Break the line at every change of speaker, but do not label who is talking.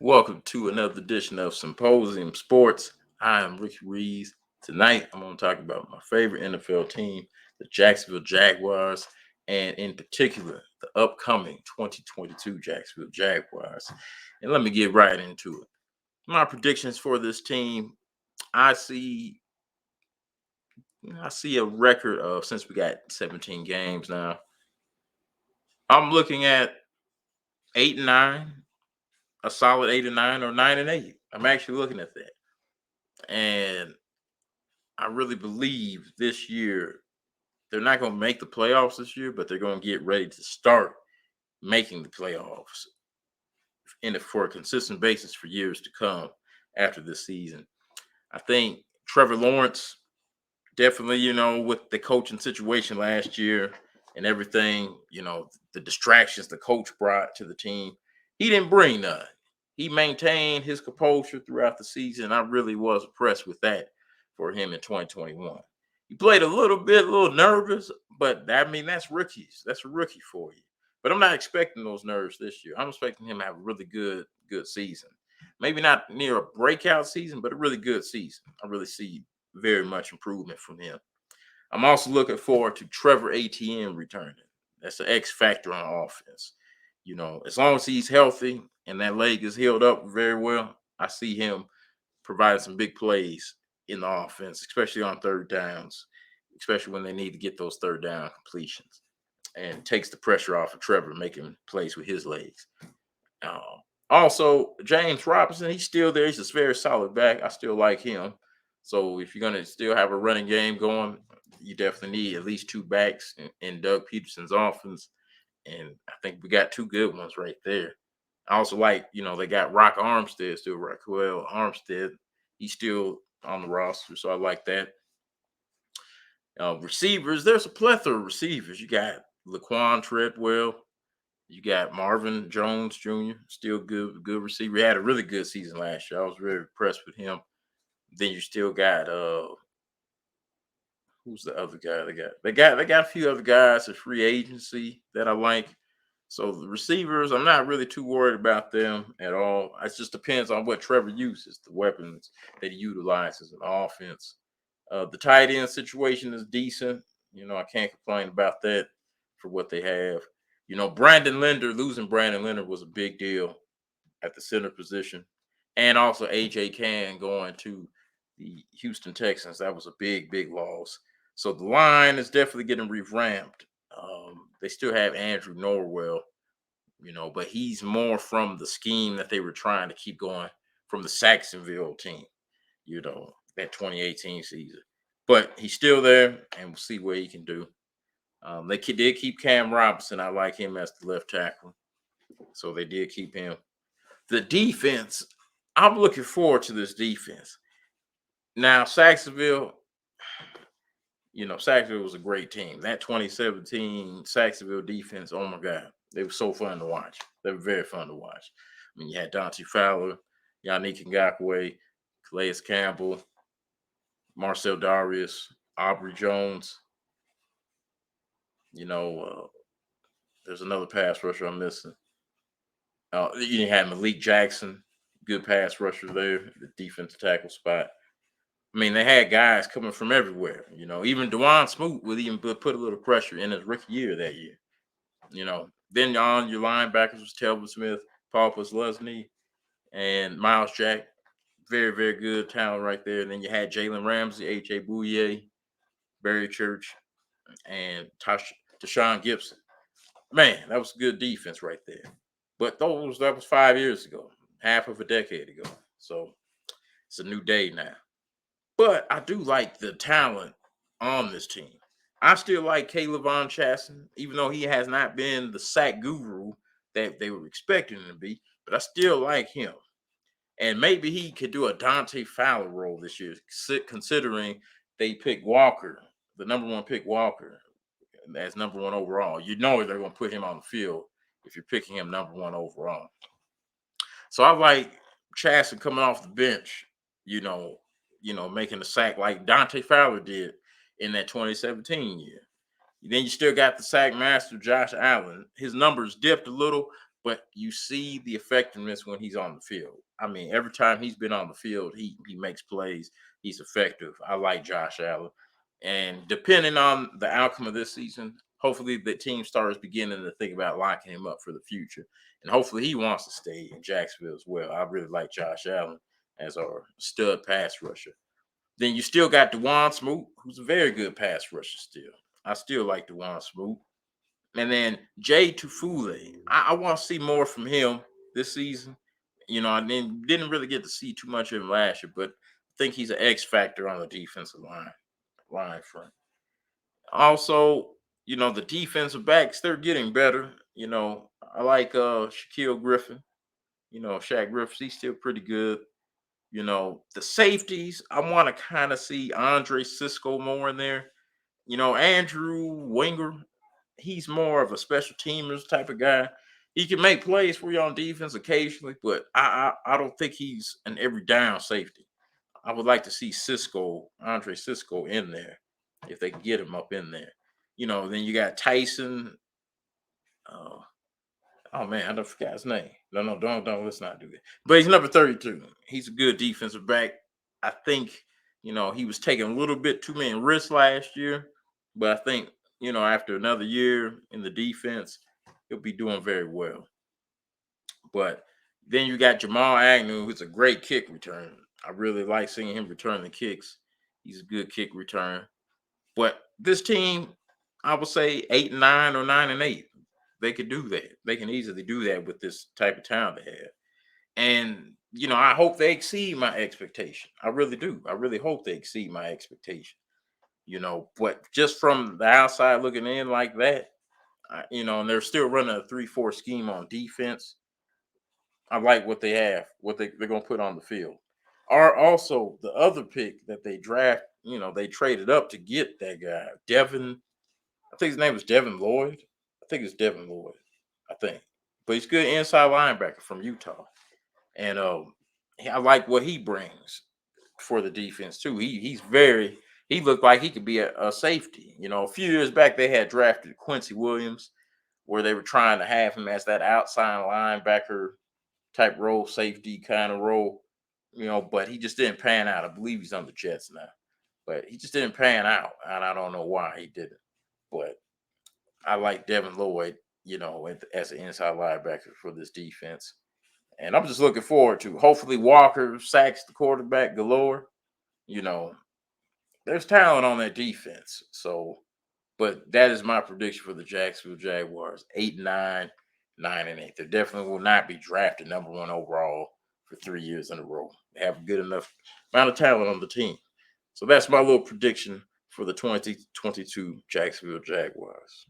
Welcome to another edition of Symposium Sports. I am Ricky Reeves. Tonight, I'm going to talk about my favorite NFL team, the Jacksonville Jaguars, and in particular, the upcoming 2022 Jacksonville Jaguars. And let me get right into it. My predictions for this team, I see I see a record of, since we got 17 games now, I'm looking at 8-9, a solid 8-9 or 9-8. I'm actually looking at that. And I really believe this year they're not going to make the playoffs this year, but they're going to get ready to start making the playoffs for a consistent basis for years to come after this season. I think Trevor Lawrence definitely, with the coaching situation last year and everything, the distractions the coach brought to the team, he didn't bring none. He maintained his composure throughout the season. I really was impressed with that for him in 2021. He played a little nervous, but I mean, that's rookies. That's a rookie for you. But I'm not expecting those nerves this year. I'm expecting him to have a really good season. Maybe not near a breakout season, but a really good season. I really see very much improvement from him. I'm also looking forward to Trevor ATM returning. That's an X factor on offense. As long as he's healthy and that leg is healed up very well, I see him providing some big plays in the offense, especially on third downs, especially when they need to get those third down completions, and takes the pressure off of Trevor making plays with his legs. Um, Also, James Robinson, he's still there. He's a very solid back. I still like him. So if you're going to still have a running game going, you definitely need at least two backs in Doug Peterson's offense. And I think we got two good ones right there. I also like, they got Rock Armstead still, Raquel Armstead. He's still on the roster, so I like that. Receivers, there's a plethora of receivers. You got Laquan Treadwell, you got Marvin Jones Jr., still good receiver. He had a really good season last year. I was very impressed with him. Then you still got who's the other guy they got? They got a few other guys at free agency that I like. So the receivers, I'm not really too worried about them at all. It just depends on what Trevor uses, the weapons that he utilizes in offense. The tight end situation is decent. I can't complain about that for what they have. Losing Brandon Linder was a big deal at the center position. And also AJ Cann going to the Houston Texans. That was a big loss. So the line is definitely getting revamped. They still have Andrew Norwell, but he's more from the scheme that they were trying to keep going from the Jacksonville team, that 2018 season. But he's still there, and we'll see what he can do. They did keep Cam Robinson. I like him as the left tackle, so they did keep him. The defense, I'm looking forward to this defense. Now, Saxonville was a great team. That 2017 Saxonville defense, oh my God, they were so fun to watch. They were very fun to watch. I mean, you had Dante Fowler, Yannick Ngakoue, Calais Campbell, Marcel Darius, Aubrey Jones. There's another pass rusher I'm missing. You had Malik Jackson, good pass rusher there, the defensive tackle spot. I mean, they had guys coming from everywhere. Even Dewan Smoot would even put a little pressure in his rookie year that year. Then on your linebackers was Telvin Smith, Paul Posluszny, and Miles Jack. Very, very good talent right there. And then you had Jalen Ramsey, H.A. Bouye, Barry Church, and Tashawn Gibson. Man, that was good defense right there. But that was 5 years ago, half of a decade ago. So it's a new day now. But I do like the talent on this team. I still like Caleb Von Chasson, even though he has not been the sack guru that they were expecting him to be. But I still like him. And maybe he could do a Dante Fowler role this year, considering they picked Walker, the number one pick Walker, as number one overall. They're going to put him on the field if you're picking him number one overall. So I like Chasson coming off the bench, making a sack like Dante Fowler did in that 2017 year. Then you still got the sack master, Josh Allen. His numbers dipped a little, but you see the effectiveness when he's on the field. I mean, every time he's been on the field, he makes plays. He's effective. I like Josh Allen, and depending on the outcome of this season, hopefully the team starts beginning to think about locking him up for the future, and hopefully he wants to stay in Jacksonville as well. I really like Josh Allen as our stud pass rusher. Then you still got Dewan Smoot, who's a very good pass rusher still. I still like Dewan Smoot. And then Jay Tufule. I want to see more from him this season. I didn't really get to see too much of him last year, but I think he's an X factor on the defensive line front. Also, the defensive backs, they're getting better. I like Shaquille Griffin. Shaq Griffin, he's still pretty good. The safeties, I want to kind of see Andre Cisco more in there. Andrew Winger, he's more of a special teamers type of guy. He can make plays for you on defense occasionally, but I don't think he's an every down safety. I would like to see Andre Cisco in there if they can get him up in there. Then you got Tyson. Uh, oh man, I don't forgot his name. No, don't let's not do that. But he's number 32. He's a good defensive back. I think, he was taking a little bit too many risks last year, but I think, after another year in the defense, he'll be doing very well. But then you got Jamal Agnew, who's a great kick return. I really like seeing him return the kicks. He's a good kick return. But this team, I would say 8-9 or 9-8. They could do that. They can easily do that with this type of talent they have. And I hope they exceed my expectation. I really do. I really hope they exceed my expectation. But just from the outside looking in like that, and they're still running a 3-4 scheme on defense. I like what they have, what they're gonna put on the field. Are also the other pick that they draft, they traded up to get that guy, Devin. I think his name was Devin Lloyd. I think it's Devin Lloyd. I think. But he's good inside linebacker from Utah. And I like what he brings for the defense too. He looked like he could be a safety. A few years back they had drafted Quincy Williams, where they were trying to have him as that outside linebacker type role, safety kind of role. But he just didn't pan out. I believe he's on the Jets now, but he just didn't pan out, and I don't know why he didn't. But I like Devin Lloyd, as an inside linebacker for this defense. And I'm just looking forward to hopefully Walker sacks the quarterback galore. You know, there's talent on that defense. So, but that is my prediction for the Jacksonville Jaguars. 8-9, 9-8. They definitely will not be drafted number one overall for 3 years in a row. They have a good enough amount of talent on the team. So that's my little prediction for the 2022 Jacksonville Jaguars.